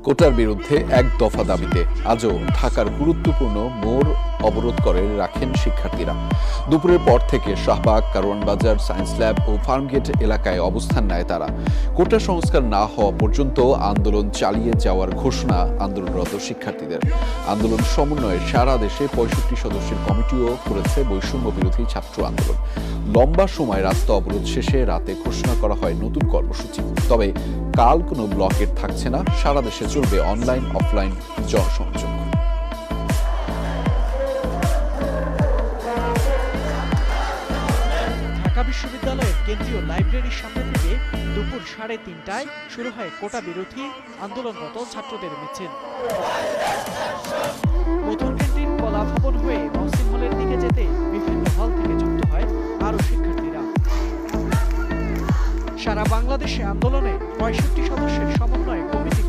কোটার বিরুদ্ধে এক দফা দাবিতে আজও ঢাকার গুরুত্বপূর্ণ মোড় অবরোধ করে রাখেন শিক্ষার্থীরা। দুপুরের পর থেকে শাহবাগ, কারওয়ানবাজার, সায়েন্স ল্যাব ও ফার্মগেট এলাকায় অবস্থান নেয় তারা। কোটা সংস্কার না হওয়া পর্যন্ত আন্দোলন চালিয়ে যাওয়ার ঘোষণা আন্দোলনরত শিক্ষার্থীদের। আন্দোলন সমন্বয়ে সারা দেশে ৬৫ সদস্যের কমিটিও করেছে বৈষম্য বিরোধী ছাত্র আন্দোলন। লম্বা সময় রাস্তা অবরোধ শেষে রাতে ঘোষণা করা হয় নতুন কর্মসূচি। তবে কাল কোনো ব্লকেট থাকছে না, সারা দেশে চলবে অনলাইন অফলাইন জনসংযোগ। ঢাকা বিশ্ববিদ্যালয়ের কেন্দ্রীয় লাইব্রেরির সামনে থেকে দুপুর ৩:৩০টায় শুরু হয় কোটা বিরোধী আন্দোলনরত ছাত্রদের মিছিল। মধুর ক্যান্টিন, কলা ভবন হয়ে মহসিন হলের দিকে যেতে বিভিন্ন হল থেকে যুক্ত হয় আরও শিক্ষার্থীরা। সারা বাংলাদেশে আন্দোলনে ৬৫ সদস্যের সমন্বয়ে